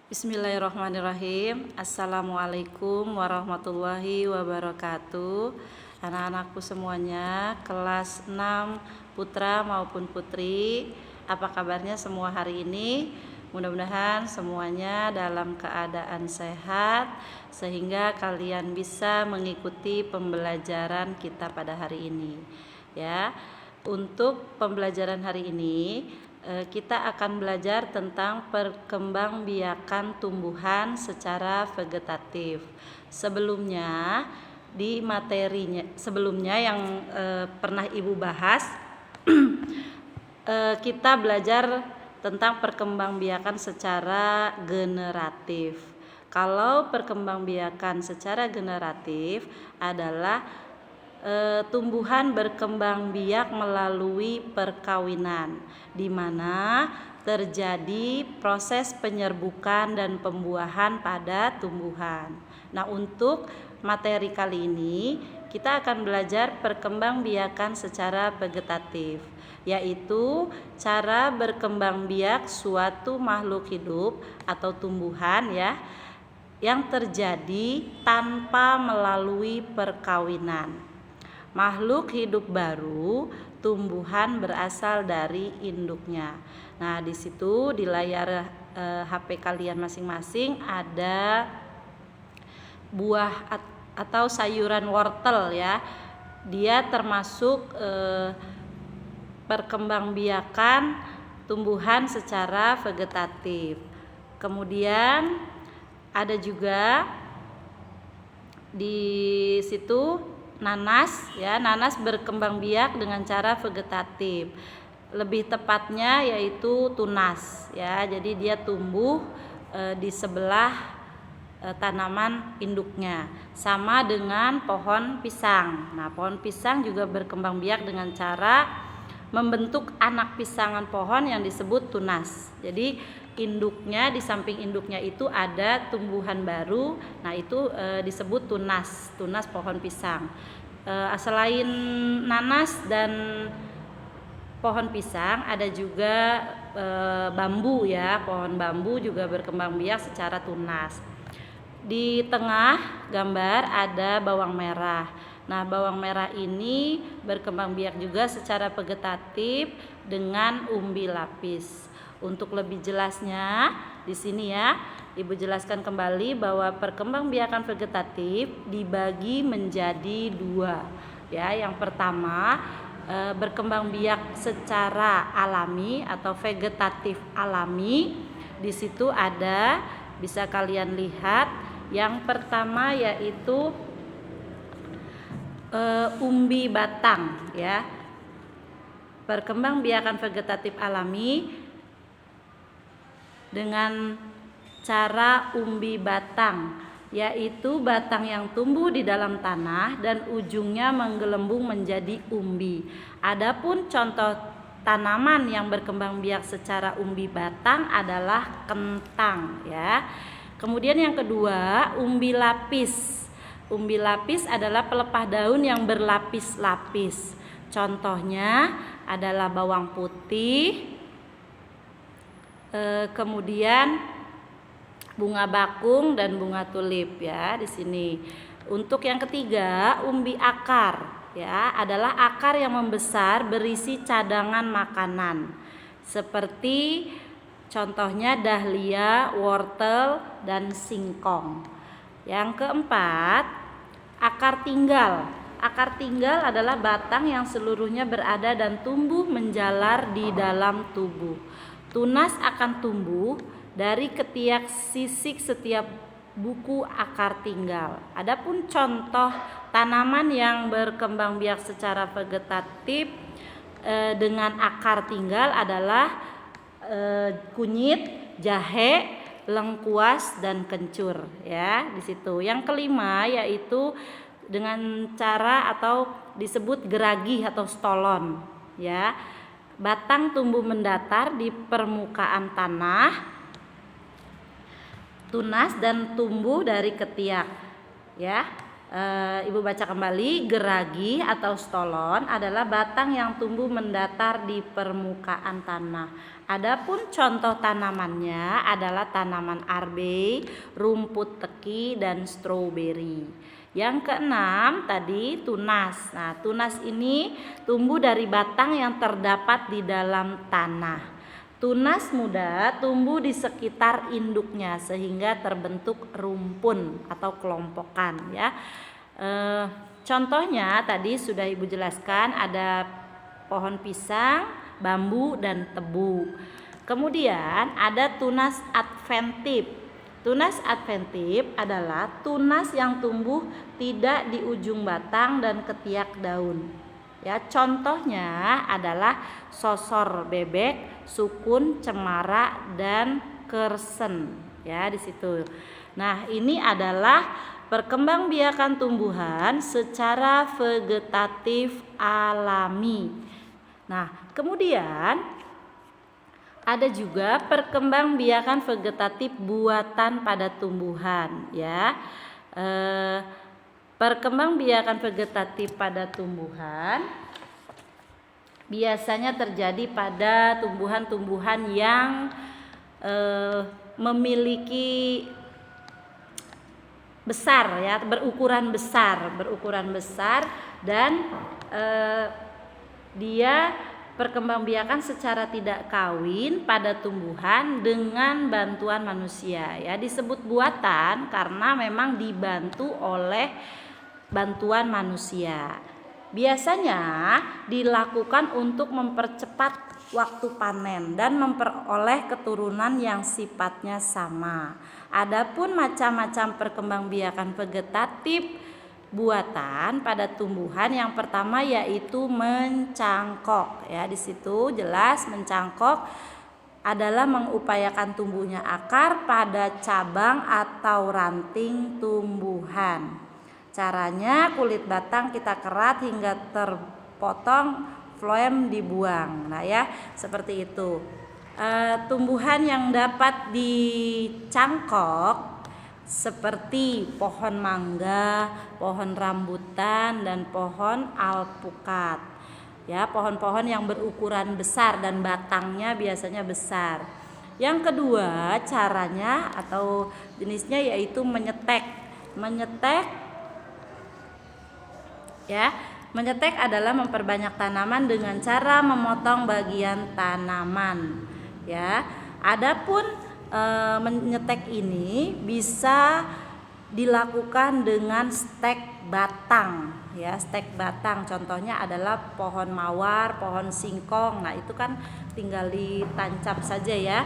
Bismillahirrahmanirrahim. Assalamualaikum warahmatullahi wabarakatuh. Anak-anakku semuanya, kelas 6 putra maupun putri, apa kabarnya semua hari ini? Mudah-mudahan semuanya dalam keadaan sehat sehingga kalian bisa mengikuti pembelajaran kita pada hari ini. Ya. Untuk pembelajaran hari ini kita akan belajar tentang perkembangbiakan tumbuhan secara vegetatif. Sebelumnya di materinya sebelumnya yang pernah Ibu bahas kita belajar tentang perkembangbiakan secara generatif. Kalau perkembangbiakan secara generatif adalah tumbuhan berkembang biak melalui perkawinan, di mana terjadi proses penyerbukan dan pembuahan pada tumbuhan. Nah, untuk materi kali ini kita akan belajar perkembangbiakan secara vegetatif, yaitu cara berkembang biak suatu makhluk hidup atau tumbuhan yang terjadi tanpa melalui perkawinan. Makhluk hidup baru, tumbuhan berasal dari induknya. Nah, di situ di layar HP kalian masing-masing ada buah atau sayuran wortel ya. Dia termasuk perkembangbiakan tumbuhan secara vegetatif. Kemudian ada juga di situ nanas ya, nanas berkembang biak dengan cara vegetatif. Lebih tepatnya yaitu tunas ya. Jadi dia tumbuh di sebelah tanaman induknya. Sama dengan pohon pisang. Nah, pohon pisang juga berkembang biak dengan cara membentuk anak pisangan pohon yang disebut tunas. Jadi induknya, di samping induknya itu ada tumbuhan baru. Nah, itu disebut tunas pohon pisang. Selain nanas dan pohon pisang, ada juga bambu ya. Pohon bambu juga berkembang biak secara tunas. Di tengah gambar ada bawang merah. Nah, bawang merah ini berkembang biak juga secara vegetatif dengan umbi lapis. Untuk lebih jelasnya di sini ya, Ibu jelaskan kembali bahwa perkembangbiakan vegetatif dibagi menjadi dua. Ya, yang pertama berkembang biak secara alami atau vegetatif alami. Di situ ada, bisa kalian lihat, yang pertama yaitu umbi batang ya. Perkembangbiakan vegetatif alami dengan cara umbi batang, yaitu batang yang tumbuh di dalam tanah dan ujungnya menggelembung menjadi umbi. Adapun contoh tanaman yang berkembang biak secara umbi batang adalah kentang ya. Kemudian yang kedua, umbi lapis. Umbi lapis adalah pelepah daun yang berlapis-lapis. Contohnya adalah bawang putih, kemudian bunga bakung dan bunga tulip ya di sini. Untuk yang ketiga, umbi akar ya, adalah akar yang membesar berisi cadangan makanan. Seperti contohnya dahlia, wortel dan singkong. Yang keempat, akar tinggal. Akar tinggal adalah batang yang seluruhnya berada dan tumbuh menjalar di dalam tubuh. Tunas akan tumbuh dari ketiak sisik setiap buku akar tinggal. Adapun contoh tanaman yang berkembang biak secara vegetatif dengan akar tinggal adalah kunyit, jahe, lengkuas dan kencur ya di situ. Yang kelima yaitu dengan cara atau disebut geragi atau stolon ya. Batang tumbuh mendatar di permukaan tanah, tunas dan tumbuh dari ketiak ya. Ibu baca kembali, geragi atau stolon adalah batang yang tumbuh mendatar di permukaan tanah. Adapun contoh tanamannya adalah tanaman arbei, rumput teki, dan stroberi. Yang keenam tadi tunas. Nah, tunas ini tumbuh dari batang yang terdapat di dalam tanah. Tunas muda tumbuh di sekitar induknya sehingga terbentuk rumpun atau kelompokan ya. Contohnya tadi sudah Ibu jelaskan, ada pohon pisang, bambu, dan tebu. Kemudian ada tunas adventif. Tunas adventif adalah tunas yang tumbuh tidak di ujung batang dan ketiak daun. Ya, contohnya adalah sosor bebek, sukun, cemara, dan kersen. Ya, di situ. Nah, ini adalah perkembangbiakan tumbuhan secara vegetatif alami. Nah, kemudian ada juga perkembangbiakan vegetatif buatan pada tumbuhan, ya. Perkembangbiakan vegetatif pada tumbuhan biasanya terjadi pada tumbuhan-tumbuhan yang memiliki besar ya, berukuran besar dan dia perkembangbiakan secara tidak kawin pada tumbuhan dengan bantuan manusia ya. Disebut buatan karena memang dibantu oleh bantuan manusia. Biasanya dilakukan untuk mempercepat waktu panen dan memperoleh keturunan yang sifatnya sama. Adapun macam-macam perkembangbiakan vegetatif buatan pada tumbuhan, yang pertama yaitu mencangkok ya. Di situ jelas mencangkok adalah mengupayakan tumbuhnya akar pada cabang atau ranting tumbuhan. Caranya kulit batang kita kerat hingga terpotong, phloem dibuang. Nah ya, seperti itu. Tumbuhan yang dapat dicangkok seperti pohon mangga, pohon rambutan, dan pohon alpukat. Ya, pohon-pohon yang berukuran besar dan batangnya biasanya besar. Yang kedua caranya atau jenisnya yaitu menyetek. Menyetek adalah memperbanyak tanaman dengan cara memotong bagian tanaman. Ya, adapun menyetek ini bisa dilakukan dengan stek batang. Ya, stek batang. Contohnya adalah pohon mawar, pohon singkong. Nah, itu kan tinggal ditancap saja ya.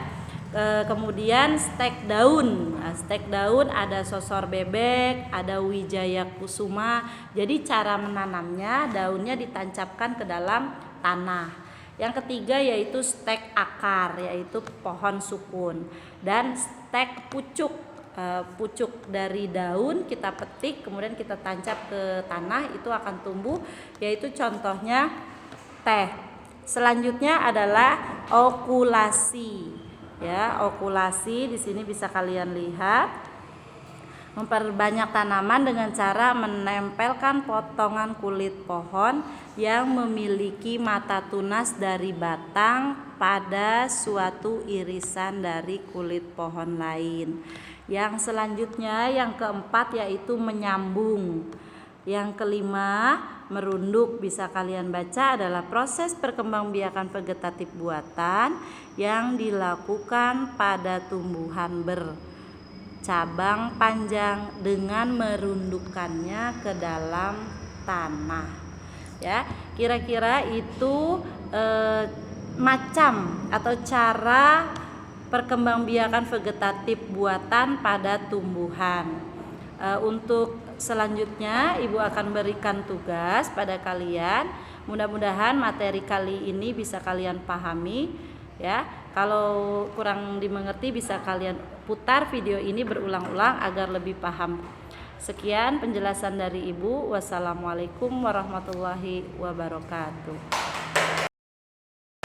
Kemudian stek daun. Nah, stek daun ada sosor bebek, ada wijaya kusuma. Jadi cara menanamnya, daunnya ditancapkan ke dalam tanah. Yang ketiga yaitu stek akar, yaitu pohon sukun. Dan stek pucuk. Pucuk dari daun kita petik kemudian kita tancap ke tanah, itu akan tumbuh, yaitu contohnya teh. Selanjutnya adalah okulasi. Ya, okulasi di sini bisa kalian lihat, memperbanyak tanaman dengan cara menempelkan potongan kulit pohon yang memiliki mata tunas dari batang pada suatu irisan dari kulit pohon lain. Yang selanjutnya yang keempat yaitu menyambung. Yang kelima merunduk, bisa kalian baca, adalah proses perkembangbiakan vegetatif buatan yang dilakukan pada tumbuhan bercabang panjang dengan merundukkannya ke dalam tanah. Ya, kira-kira itu macam atau cara perkembangbiakan vegetatif buatan pada tumbuhan. Untuk selanjutnya Ibu akan berikan tugas pada kalian. Mudah-mudahan materi kali ini bisa kalian pahami ya. Kalau kurang dimengerti bisa kalian putar video ini berulang-ulang agar lebih paham. Sekian penjelasan dari Ibu. Wassalamualaikum warahmatullahi wabarakatuh.